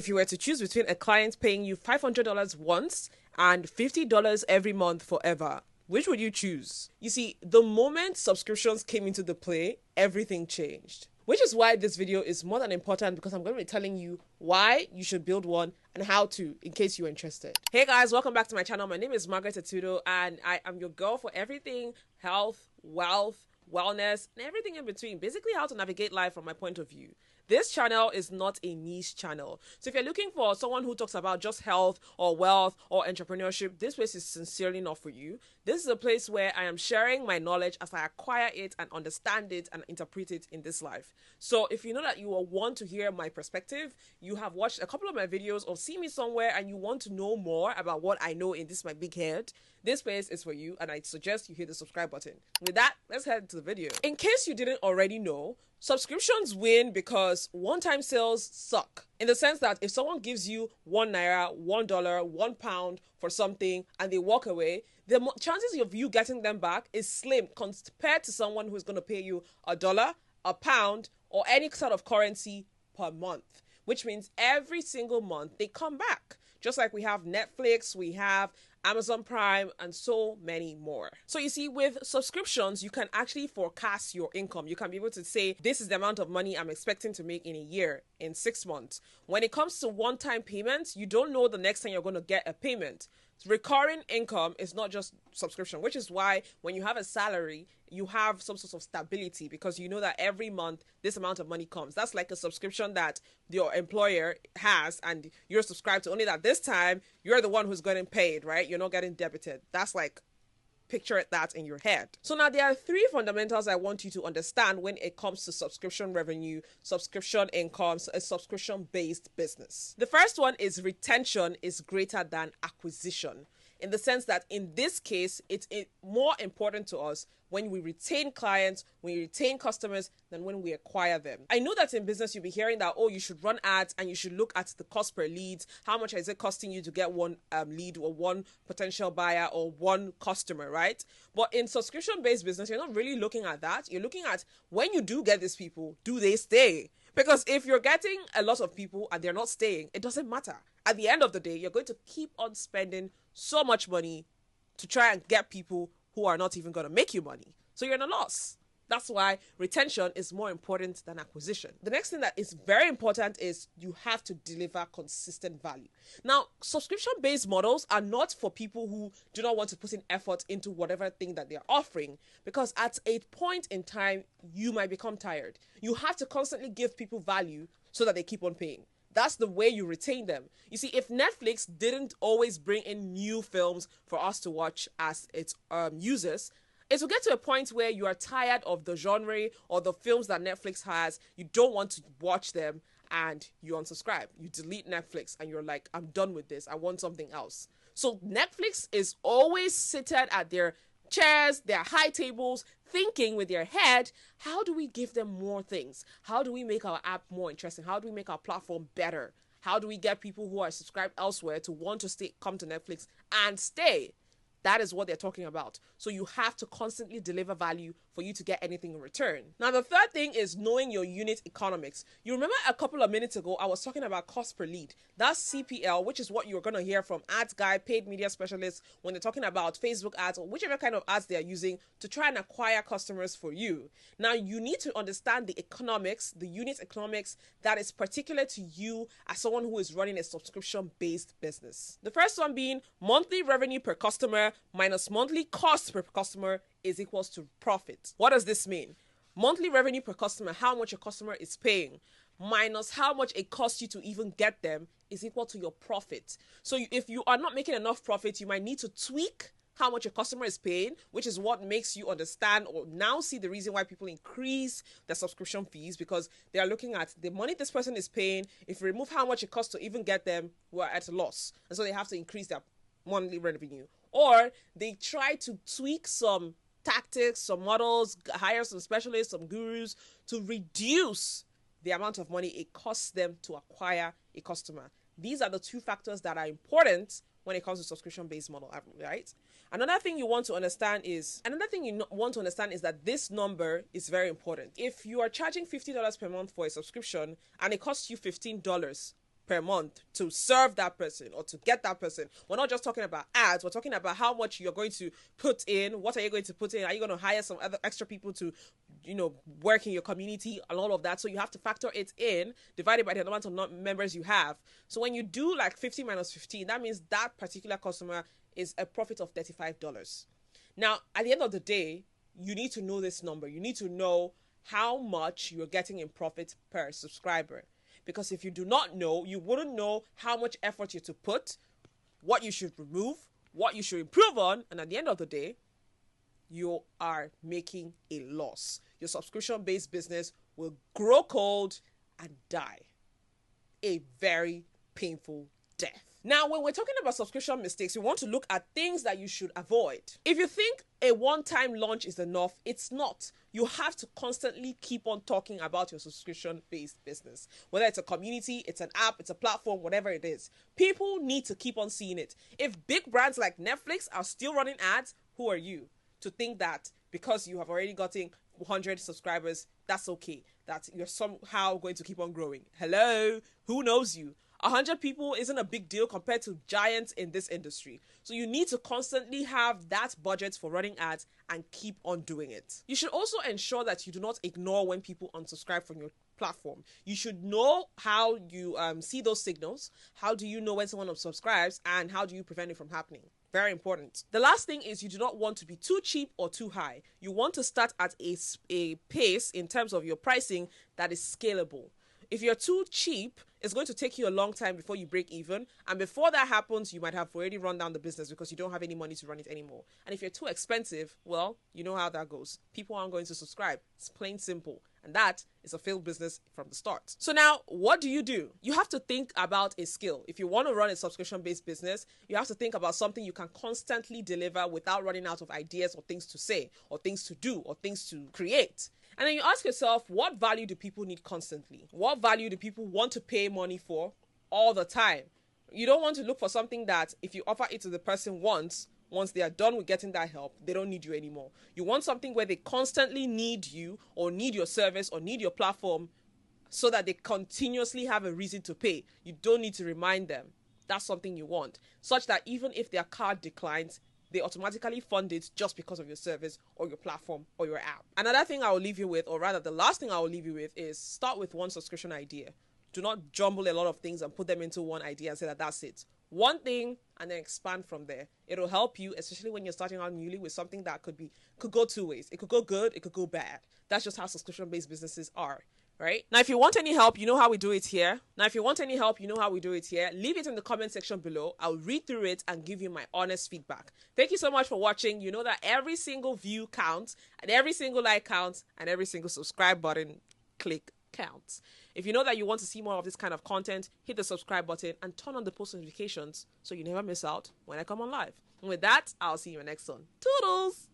If you were to choose between a client paying you $500 once and $50 every month forever, which would you choose? You see, the moment subscriptions came into the play, everything changed. Which is why this video is more than important, because I'm going to be telling you why you should build one and how to, in case you're interested. Hey guys, welcome back to my channel. My name is Margaret Atudo and I am your girl for everything health, wealth, wellness, and everything in between. Basically how to navigate life from my point of view. This channel is not a niche channel. So if you're looking for someone who talks about just health or wealth or entrepreneurship, this place is sincerely not for you. This is a place where I am sharing my knowledge as I acquire it and understand it and interpret it in this life. So if you know that you will want to hear my perspective, you have watched a couple of my videos or see me somewhere and you want to know more about what I know in this my big head, this place is for you and I suggest you hit the subscribe button. With that, let's head to the video. In case you didn't already know, subscriptions win because one-time sales suck. In the sense that if someone gives you $1, $1, £1 for something and they walk away, the chances of you getting them back is slim compared to someone who's going to pay you $1, £1, or any sort of currency per month. Which means every single month they come back. Just like we have Netflix, we have Amazon Prime, and so many more. So you see, with subscriptions, you can actually forecast your income. You can be able to say, this is the amount of money I'm expecting to make in a year, in 6 months. When it comes to one-time payments, you don't know the next time you're going to get a payment. Recurring income is not just subscription, which is why when you have a salary, you have some sort of stability because you know that every month this amount of money comes. That's like a subscription that your employer has and you're subscribed to, only that this time you're the one who's getting paid, right? You're not getting debited. That's like, picture that in your head. So now there are 3 fundamentals I want you to understand when it comes to subscription revenue, subscription incomes, a subscription-based business. The first one is retention is greater than acquisition. In the sense that in this case, it's more important to us when we retain clients, when we retain customers, than when we acquire them. I know that in business, you'll be hearing that, oh, you should run ads and you should look at the cost per lead. How much is it costing you to get one lead or one potential buyer or one customer, right? But in subscription-based business, you're not really looking at that. You're looking at when you do get these people, do they stay? Because if you're getting a lot of people and they're not staying, it doesn't matter. At the end of the day, you're going to keep on spending so much money to try and get people who are not even going to make you money. So you're in a loss. That's why retention is more important than acquisition. The next thing that is very important is you have to deliver consistent value. Now, subscription-based models are not for people who do not want to put in effort into whatever thing that they're offering, because at a point in time, you might become tired. You have to constantly give people value so that they keep on paying. That's the way you retain them. You see, if Netflix didn't always bring in new films for us to watch as its users, it will get to a point where you are tired of the genre or the films that Netflix has. You don't want to watch them and you unsubscribe. You delete Netflix and you're like, I'm done with this. I want something else. So Netflix is always seated at their chairs, their high tables, thinking with their head, how do we give them more things? How do we make our app more interesting? How do we make our platform better? How do we get people who are subscribed elsewhere to want to come to Netflix and stay? That is what they're talking about. So you have to constantly deliver value for you to get anything in return. Now, the third thing is knowing your unit economics. You remember a couple of minutes ago, I was talking about cost per lead. That's CPL, which is what you're going to hear from ads guy, paid media specialists, when they're talking about Facebook ads or whichever kind of ads they're using to try and acquire customers for you. Now, you need to understand the economics, the unit economics that is particular to you as someone who is running a subscription-based business. The first one being monthly revenue per customer minus monthly cost per customer is equals to profit. What does this mean? Monthly revenue per customer, how much your customer is paying, minus how much it costs you to even get them, is equal to your profit. So if you are not making enough profit, you might need to tweak how much your customer is paying, which is what makes you understand or now see the reason why people increase their subscription fees, because they are looking at the money this person is paying. If you remove how much it costs to even get them, we're at a loss. And so they have to increase their monthly revenue. Or they try to tweak some tactics, some models, hire some specialists, some gurus to reduce the amount of money it costs them to acquire a customer. These are the 2 factors that are important when it comes to subscription-based model, right? Another thing you want to understand is that this number is very important. If you are charging $50 per month for a subscription and it costs you $15 per month to serve that person or to get that person. We're not just talking about ads. We're talking about how much you're going to put in. What are you going to put in? Are you going to hire some other extra people to, work in your community and all of that? So you have to factor it in, divided by the amount of members you have. So when you do like 50 minus 15, that means that particular customer is a profit of $35. Now, at the end of the day, you need to know this number. You need to know how much you're getting in profit per subscriber. Because if you do not know, you wouldn't know how much effort you're to put, what you should remove, what you should improve on, and at the end of the day, you are making a loss. Your subscription-based business will grow cold and die a very painful death. Now, when we're talking about subscription mistakes, we want to look at things that you should avoid. If you think a one-time launch is enough, it's not. You have to constantly keep on talking about your subscription-based business. Whether it's a community, it's an app, it's a platform, whatever it is. People need to keep on seeing it. If big brands like Netflix are still running ads, who are you to think that because you have already gotten 100 subscribers, that's okay, that you're somehow going to keep on growing? Hello? Who knows you? 100 people isn't a big deal compared to giants in this industry. So you need to constantly have that budget for running ads and keep on doing it. You should also ensure that you do not ignore when people unsubscribe from your platform. You should know how you see those signals. How do you know when someone unsubscribes, and how do you prevent it from happening? Very important. The last thing is you do not want to be too cheap or too high. You want to start at a pace in terms of your pricing that is scalable. If you're too cheap, it's going to take you a long time before you break even. And before that happens, you might have already run down the business because you don't have any money to run it anymore. And if you're too expensive, well, you know how that goes. People aren't going to subscribe. It's plain simple. And that is a failed business from the start. So now, what do? You have to think about a skill. If you want to run a subscription-based business, you have to think about something you can constantly deliver without running out of ideas or things to say or things to do or things to create. And then you ask yourself, what value do people need constantly? What value do people want to pay money for all the time? You don't want to look for something that if you offer it to the person once they are done with getting that help, they don't need you anymore. You want something where they constantly need you or need your service or need your platform so that they continuously have a reason to pay. You don't need to remind them. That's something you want, such that even if their card declines, they automatically fund it just because of your service or your platform or your app. Another thing I will leave you with, or rather the last thing I will leave you with, is start with one subscription idea. Do not jumble a lot of things and put them into one idea and say that that's it. One thing and then expand from there. It'll help you, especially when you're starting out newly, with something that could go two ways. It could go good, it could go bad. That's just how subscription-based businesses are. Right? Now, if you want any help, you know how we do it here. Leave it in the comment section below. I'll read through it and give you my honest feedback. Thank you so much for watching. You know that every single view counts, and every single like counts, and every single subscribe button click counts. If you know that you want to see more of this kind of content, hit the subscribe button and turn on the post notifications so you never miss out when I come on live. And with that, I'll see you in the next one. Toodles!